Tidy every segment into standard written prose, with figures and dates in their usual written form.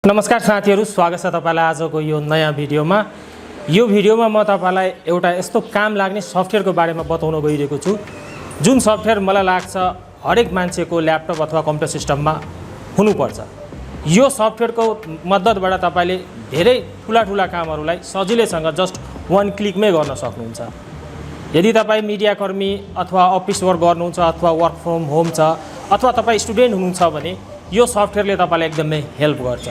नमस्कार साथीहरु, स्वागत छ तपाईलाई आजको यो नयाँ भिडियोमा। यो भिडियोमा म तपाईलाई एउटा यस्तो काम लाग्ने सफ्टवेयरको बारेमा बताउन गइरहेको छु जुन सफ्टवेयर मलाई लाग्छ हरेक मान्छेको ल्यापटप अथवा कम्प्युटर सिस्टममा हुनुपर्छ। यो सफ्टवेयरको मद्दतबाट तपाईले धेरै ठूला कामहरुलाई सजिलैसँग जस्ट वन क्लिकमै गर्न सक्नुहुन्छ। यदि तपाई मिडिया कर्मी अथवा अफिस वर्क गर्नुहुन्छ अथवा वर्क फ्रम होम छ अथवा तपाई स्टुडेन्ट हुनुहुन्छ भने यो सफ्टवेयरले तपाईलाई एकदमै हेल्प गर्छ।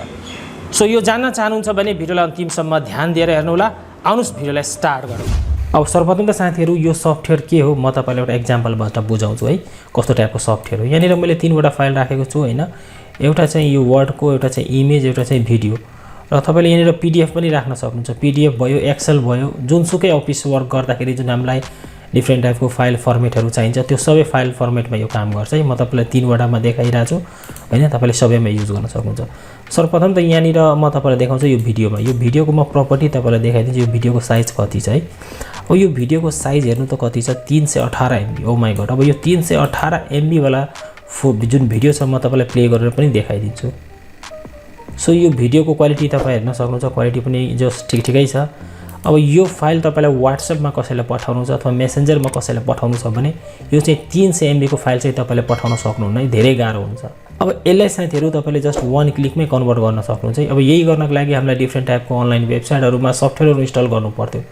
सो यो जान्न चाहनुहुन्छ भने भिडियोलाई अन्तिमसम्म ध्यान दिएर हेर्नु होला। आउनुस् भिडियोलाई स्टार्ट गरौँ। अब सर्वप्रथम त साथीहरु यो सफ्टवेयर के हो म तपाईलाई एउटा एक्जाम्पलबाट बुझाउँछु है कस्तो टाइपको सफ्टवेयर हो। यहाँनिर मैले तीनवटा फाइल राखेको छु हैन। एउटा चाहिँ यो वर्डको, एउटा चाहिँ इमेज, एउटा चाहिँ भिडियो र तपाईले यहाँनिर पीडीएफ पनि राख्न सक्नुहुन्छ। पीडीएफ भयो, एक्सेल भयो, जुनसुकै अफिस वर्क गर्दाखेरि जुन हामीलाई डिफ्रेन्ट टाइपको फाइल फर्मेटहरु चाहिन्छ त्यो सबै फाइल फर्मेटमा यो काम गर्छ है। म तपाईलाई तीनवटामा देखाइरा छु हैन, तपाईले सबैमा युज गर्न सक्नुहुन्छ। सर्वप्रथम त यहाँनिर म तपाईलाई देखाउँछु यो भिडियोमा। यो भिडियोको म प्रपर्टी तपाईलाई देखाइदिन्छु। यो भिडियोको साइज कति छ है। अब यो भिडियोको साइज हेर्नु त कति छ, 318 एमबी। Oh my God. अब यो 318 एमबी वाला जुन भिडियो छ म तपाईलाई प्ले गरेर पनि देखाइदिन्छु। सो यो भिडियोको क्वालिटी तपाई हेर्न सक्नुहुन्छ, क्वालिटी पनि जस्ट ठिकै छ। अब यो फाइल तपाईलाई व्हाट्सएपमा कसैलाई पठाउनु छ अथवा मेसेन्जरमा कसैलाई पठाउनु छ भने यो चाहिँ 300 एमबी को फाइल चाहिँ तपाईले पठाउन सक्नुहुन्न है, धेरै गाह्रो हुन्छ। अब यसलाई साथीहरु तपाईले जस्ट वन क्लिकमै कन्भर्ट गर्न सक्नुहुन्छ है। अब यही गर्नको लागि हामीलाई डिफ्रेन्ट टाइपको अनलाइन वेबसाइटहरुमा सफ्टवेयरहरु इन्स्टल गर्नु पर्थ्यो।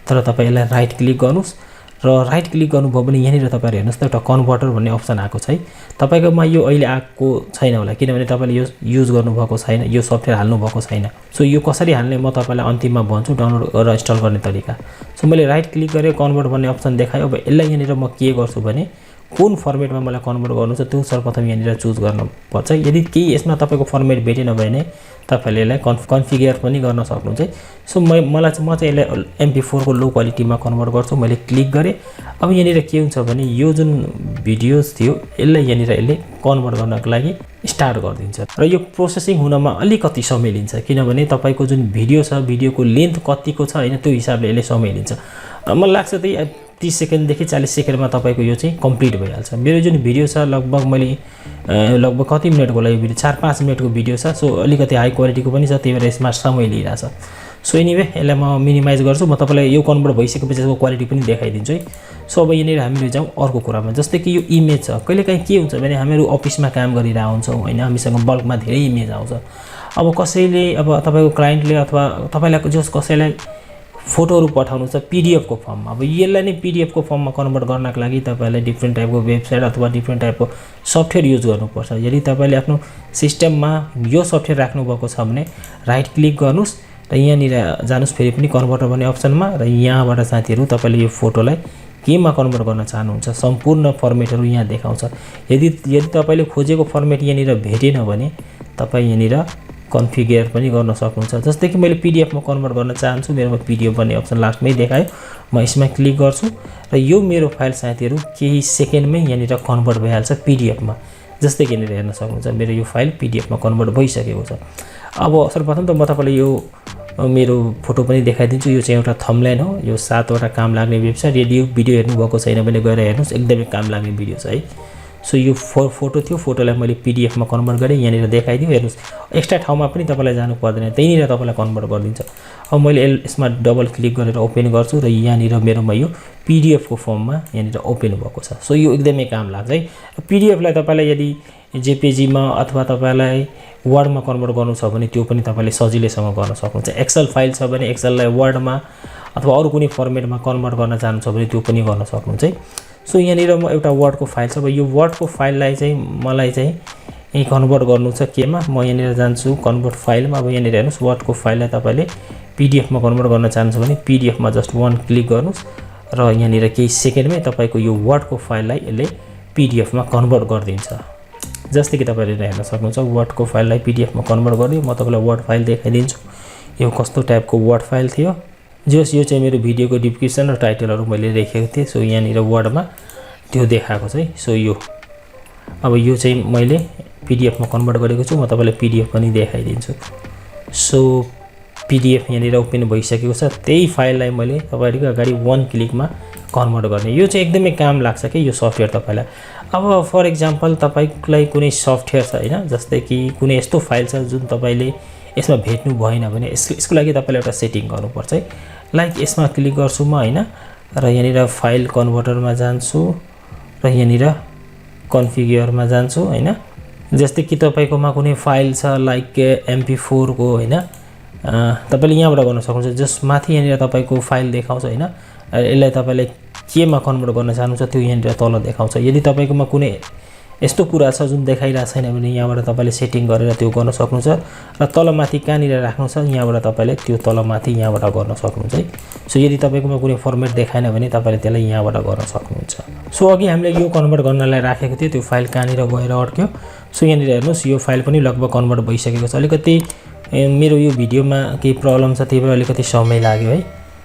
तर तपाई यसलाई राइट क्लिक गर्नुस् र राइट क्लिक गर्नुभयो भने यहाँनिर तपाईहरु हेर्नुस् त एउटा कन्भर्टर भन्ने अप्सन आएको छ है। तपाईकोमा यो अहिले आएको छैन होला किनभने तपाईले यो युज गर्नु भएको छैन, यो सफ्टवेयर हाल्नु भएको छैन। सो यो कसरी हाल्ने म तपाईलाई अन्तिममा भन्छु, डाउनलोड गरेर इन्स्टल गर्ने तरिका। सो मैले राइट क्लिक गरे, कन्भर्ट भन्ने अप्सन देखायो। अब यसलाई यहाँनिर म के गर्छु भने कुन फर्मेटमा मलाई कन्भर्ट गर्नु छ त्यो सर्वप्रथम यहाँनिर चुज गर्नुपर्छ। यदि केही यसमा तपाईको फर्मेट भेटेन भने तपाईले यसलाई कन्फिगर पनि गर्न सक्नुहुन्छ है। सो म चाहिँ यसलाई MP4 को लो क्वालिटीमा कन्भर्ट गर्छु। मैले क्लिक गरे। अब यहाँनिर के हुन्छ भने यो जुन भिडियोज थियो यसलाई यहाँनिर यसले कन्भर्ट गर्नको लागि स्टार्ट गरिदिन्छ र यो प्रोसेसिङ हुनमा अलिकति समय लिन्छ किनभने तपाईको जुन भिडियो छ भिडियोको लेन्थ कतिको छ हैन त्यो हिसाबले यसले समय लिन्छ। मलाई लाग्छ त्यही 30 सेकेन्ड देखि 40 सेकेन्डमा तपाईको यो चाहिँ कम्प्लिट भइहाल्छ। मेरो जुन भिडियो छ लगभग मैले लगभग कति मिनेटको लागि भिडियो 4-5 मिनेटको भिडियो छ। सो अलिकति हाई क्वालिटीको पनि छ, त्यही भएर यसमा समय लिइराछ। सो एनीवे यसलाई म मिनिमाइज गर्छु। म तपाईलाई यो कन्भर्ट भइसकेपछि यसको क्वालिटी पनि देखाइदिन्छु है। सो अब यहाँनिर हामीले जाउँ अर्को कुरामा। जस्तै कि यो इमेज छ, कहिलेकाहीँ के हुन्छ भने हामीहरु अफिसमा काम गरिरा हुन्छौँ हैन, हामीसँग बल्कमा धेरै इमेज आउँछ। अब कसैले अब तपाईको क्लाइन्टले अथवा तपाईलाई कसैलाई फोटोहरु पठाउनु छ पीडीएफ को फर्ममा। अब यसलाई नै पीडीएफ को फर्ममा कन्भर्ट गर्नको लागि तपाईलाई डिफ्रेन्ट टाइपको वेबसाइट अथवा डिफ्रेन्ट टाइपको सफ्टवेयर युज गर्नुपर्छ। यदि तपाईले आफ्नो सिस्टममा यो सफ्टवेयर राख्नु भएको छ भने राइट क्लिक गर्नुस् र यहाँनिर जानुस् फेरि पनि कन्भर्टर भन्ने अप्सनमा र यहाँबाट साथीहरु तपाईले यो फोटोलाई केमा कन्भर्ट गर्न चाहनुहुन्छ सम्पूर्ण फर्मेटहरु यहाँ देखाउँछ। यदि तपाईले खोजेको फर्मेट यहाँनिर भेटेन भने तपाई यहाँनिर कन्फिगर पनि गर्न सक्नुहुन्छ। जस्तै कि मैले पीडीएफ मा कन्भर्ट गर्न चाहन्छु, मेरोमा पीडीएफ भन्ने अप्सन लास्टमै देखायो। म यसमा क्लिक गर्छु र यो मेरो फाइल साथीहरु केही सेकेन्डमै यहाँनिर कन्भर्ट भइहाल्छ पीडीएफ मा। जस्तै कि यहाँनिर हेर्न सक्नुहुन्छ मेरो यो फाइल पीडीएफ मा कन्भर्ट भइसकेको छ। अब सर्वप्रथम त म तपाईलाई यो मेरो फोटो पनि देखाइदिन्छु। यो चाहिँ एउटा थम्बनेल हो। यो 7 वटा काम लाग्ने वेबसाइट। यदि यो भिडियो हेर्नु भएको छैन भने गएर हेर्नुस्, एकदमै काम लाग्ने भिडियो छ है। सो यो फोटो थियो, फोटोलाई मैले पीडीएफ मा कन्भर्ट गरे, यहाँनिर देखाइदियो। हेर्नुस् एक्स्ट्रा ठाउँमा पनि तपाईलाई जानु पर्दैन, त्यहीँनिर तपाईलाई कन्भर्ट गरिदिन्छ। अब मैले यसमा डबल क्लिक गरेर ओपन गर्छु र यहाँनिर मेरोमा यो पीडीएफ को फर्ममा यहाँनिर ओपन भएको छ। सो यो एकदमै काम लाग्छ है। पीडीएफ लाई तपाईलाई यदि जेपीजी मा अथवा तपाईलाई वर्डमा कन्भर्ट गर्नु छ भने त्यो पनि तपाईले सजिलैसँग गर्न सक्नुहुन्छ। एक्सेल फाइल छ भने एक्सेललाई वर्डमा अथवा अरु कुनै फर्मेटमा कन्भर्ट गर्न चाहनुहुन्छ भने त्यो पनि गर्न सक्नुहुन्छ है। सो यहाँनिर म एउटा वर्डको फाइल छ। अब यो वर्डको फाइललाई चाहिँ मलाई चाहिँ कन्भर्ट गर्नु छ केमा, म यहाँनिर जान्छु कन्भर्ट फाइलमा। अब यहाँनिर हेर्नुस् वर्डको फाइललाई तपाईले पीडीएफ मा कन्भर्ट गर्न चाहनुहुन्छ भने पीडीएफ मा जस्ट वन क्लिक गर्नुस् र यहाँनिर केही सेकेन्डमै तपाईको यो वर्डको फाइललाई यसले पीडीएफ मा कन्भर्ट गरिदिन्छ। जस्तै कि तपाईले हेर्न सक्नुहुन्छ वर्डको फाइललाई पीडीएफ मा कन्भर्ट गरिदियो। म तपाईलाई वर्ड फाइल देखाइदिन्छु यो कस्तो टाइपको वर्ड फाइल थियो। यो चाहिँ मेरो भिडियोको डिस्क्रिप्सन र टाइटलहरु मैले लेखेको थिएँ। सो यहाँनिर वर्डमा त्यो देखाएको छ है। सो यो अब यो चाहिँ मैले पीडीएफ मा कन्भर्ट गरेको छु। म तपाईलाई पीडीएफ पनि देखाइदिन्छु। सो पीडीएफ यहाँनिर ओपन भइसकेको छ। त्यही फाइललाई मैले तपाईहरुको अगाडि वन क्लिकमा कन्भर्ट गर्ने। यो चाहिँ एकदमै काम लाग्छ के यो सफ्टवेयर तपाईलाई। अब फर एक्जाम्पल तपाईलाई कुनै सफ्टवेयर छ हैन, जस्तै कि कुनै यस्तो फाइल छ जुन तपाईले यसमा भेट्नु भएन भने यसको लागि तपाईले एउटा सेटिङ गर्नुपर्छ है। लाइक यसमा क्लिक गर्छु म हैन, र यहाँनिर फाइल कन्भर्टरमा जान्छु र यहाँनिर कन्फिगरमा जान्छु हैन। जस्तै कि तपाईकोमा कुनै फाइल छ लाइक MP4 को हैन, तपाईले यहाँबाट गर्न सक्नुहुन्छ। जस माथि यहाँनिर तपाईको फाइल देखाउँछ हैन, यसलाई तपाईले केमा कन्भर्ट गर्न चाहनुहुन्छ त्यो यहाँनिर तल देखाउँछ। यदि तपाईकोमा कुनै यस्तो कुरा छ जुन देखाइरा छैन भने यहाँबाट तपाईले सेटिङ गरेर त्यो गर्न सक्नुहुन्छ, र तल माथि कहाँनिर राख्नु छ यहाँबाट तपाईले त्यो तल माथि यहाँबाट गर्न सक्नुहुन्छ है। सो यदि तपाईकोमा कुनै फर्मेट देखाएन भने तपाईले त्यसलाई यहाँबाट गर्न सक्नुहुन्छ। सो अघि हामीले यो कन्भर्ट गर्नलाई राखेको थियो, त्यो फाइल कहाँनिर गएर अड्क्यो। सो यहाँनिर हेर्नुस् यो फाइल पनि लगभग कन्भर्ट भइसकेको छ। अलिकति मेरो यो भिडियोमा केही प्रब्लम छ, त्यही भएर अलिकति समय लाग्यो है।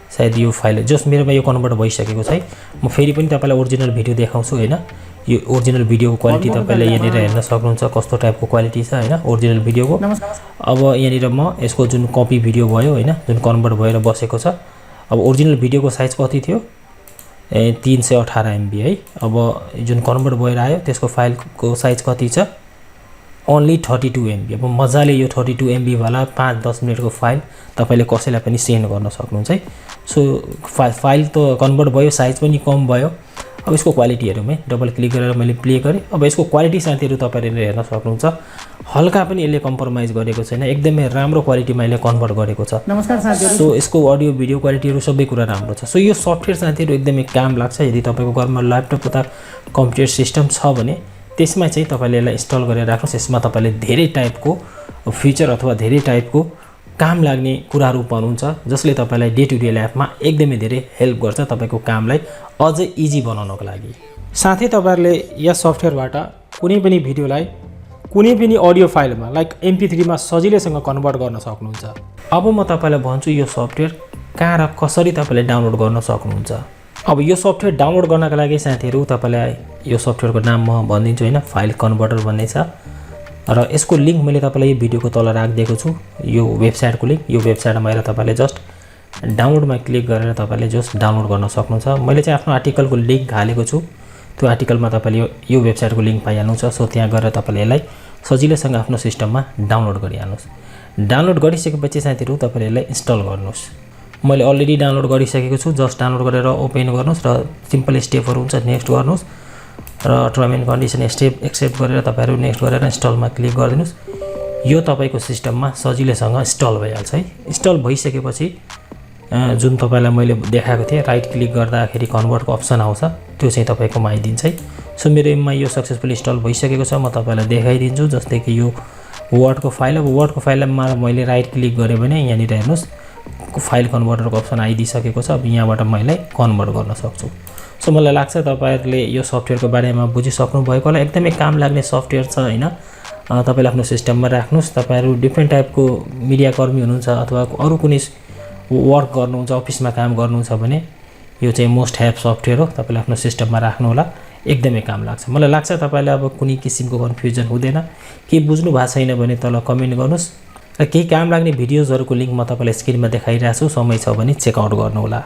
सायद यो फाइल जस मेरोमा यो कन्भर्ट भइसकेको छ है। म फेरि पनि तपाईलाई ओरिजिनल भिडियो देखाउँछु हैन। यो ओरिजिनल भिडियोको क्वालिटी तपाईले यहाँनिर हेर्न सक्नुहुन्छ कस्तो टाइपको क्वालिटी छ हैन ओरिजिनल भिडियोको। अब यहाँनिर म यसको जुन कपी भिडियो भयो हैन, जुन कन्भर्ट भएर बसेको छ। अब ओरिजिनल भिडियोको साइज कति थियो 318 MB है। अब जुन कन्भर्ट भएर आयो त्यसको फाइलको साइज कति छ ओन्ली 32 MB। अब मजाले यो 32 MB वाला 5-10 मिनेटको फाइल तपाईले कसैलाई पनि सेन्ड गर्न सक्नुहुन्छ है। सो फाइल त कन्भर्ट भयो, साइज पनि कम भयो। अब यसको क्वालिटी हेरौँ है। डबल क्लिक गरेर मैले प्ले गरेँ। अब यसको क्वालिटी साथीहरु तपाईले हेर्न सक्नुहुन्छ, हल्का पनि यसले कम्प्रोमाइज गरेको छैन, एकदमै राम्रो क्वालिटीमा यसले कन्भर्ट गरेको छ। नमस्कार साथीहरु। सो यसको अडियो भिडियो क्वालिटीहरु सबै कुरा राम्रो छ। सो यो सफ्टवेयर साथीहरु एकदमै काम लाग्छ। यदि तपाईको घरमा ल्यापटप अथवा कम्प्युटर सिस्टम छ भने त्यसमा चाहिँ तपाईले यसलाई इन्स्टल गरेर राख्नुस्। यसमा तपाईले धेरै टाइपको फिचर अथवा धेरै टाइपको काम लाग्ने कुराहरु पाउनुहुन्छ, जसले तपाईलाई डे टु डे लाइफमा एकदमै धेरै हेल्प गर्छ तपाईको कामलाई अझ इजी बनाउनको लागि। साथै तपाईहरुले यस सफ्टवेयरबाट कुनै पनि भिडियोलाई कुनै पनि अडियो फाइलमा लाइक MP3 मा सजिलैसँग कन्भर्ट गर्न सक्नुहुन्छ। अब म तपाईलाई भन्छु यो सफ्टवेयर कहाँ र कसरी तपाईले डाउनलोड गर्न सक्नुहुन्छ। अब यो सफ्टवेयर डाउनलोड गर्नका लागि साथीहरु तपाईलाई यो सफ्टवेयरको नाम म भनिदिन्छु हैन, फाइल कन्भर्टर भन्ने छ, र यसको लिंक मैले तपाईलाई यो भिडियोको तल राखिदिएको छु। यो वेबसाइटको लिंक, यो वेबसाइटमा गएर तपाईले जस्ट डाउनलोडमा क्लिक गरेर तपाईले जस्ट डाउनलोड गर्न सक्नुहुन्छ। मैले चाहिँ आफ्नो आर्टिकलको लिंक हालेको छु, त्यो आर्टिकलमा तपाईले यो वेबसाइटको लिंक पाइहाल्नुहुन्छ। सो त्यहाँ गएर तपाईले यसलाई सजिलैसँग आफ्नो सिस्टममा डाउनलोड गरिहाल्नुस्। डाउनलोड गरिसकेपछि साथीहरु तपाईले यसलाई इन्स्टल गर्नुस्। मैले अलरेडी डाउनलोड गरिसकेको छु। जस्ट डाउनलोड गरेर ओपन गर्नुस् र सिम्पल स्टेपहरु हुन्छ नेक्स्ट गर्नुस्, र टर्म एन्ड कन्डिसन एक्सेप्ट गरेर तपाईहरु नेक्स्ट गरेर इन्स्टलमा क्लिक गरिदिनुस्। यो तपाईको सिस्टममा सजिलैसँग इन्स्टल भइहाल्छ है। इन्स्टल भइसकेपछि जुन तपाईलाई मैले देखाएको थिए राइट क्लिक गर्दाखेरि कन्भर्टको अप्सन आउँछ, त्यो चाहिँ तपाईकोमा आइदिन्छ है। सो मेरोमा यो सक्सेसफुली इन्स्टल भइसकेको छ। म तपाईलाई देखाइदिन्छु। जस्तै कि यो वर्डको फाइल, अब वर्डको फाइलमा मैले राइट क्लिक गरे भने यहाँनिर हेर्नुस् फाइल कन्भर्टरको अप्सन आइदिसकेको छ। अब यहाँबाट मैले कन्भर्ट गर्न सक्छु। सो मलाई लाग्छ तपाईहरुले यो सफ्टवेयरको बारेमा बुझिसक्नु भएको होला। एकदमै काम लाग्ने सफ्टवेयर छ हैन। तपाईले आफ्नो सिस्टममा राख्नुस्। तपाईहरु डिफ्रेन्ट टाइपको मिडिया कर्मी हुनुहुन्छ अथवा अरु कुनै वर्क गर्नुहुन्छ, अफिसमा काम गर्नुहुन्छ भने यो चाहिँ मोस्ट हेल्प सफ्टवेयर हो। तपाईले आफ्नो सिस्टममा राख्नु होला, एकदमै काम लाग्छ। मलाई लाग्छ तपाईले अब कुनै किसिमको कन्फ्युजन हुँदैन। के बुझ्नु भएको छैन भने तल कमेन्ट गर्नुस्, र केही काम लाग्ने भिडियोजहरुको लिंक म तपाईलाई स्क्रिनमा देखाइरहेछु। समय छ भने चेक आउट गर्नु होला।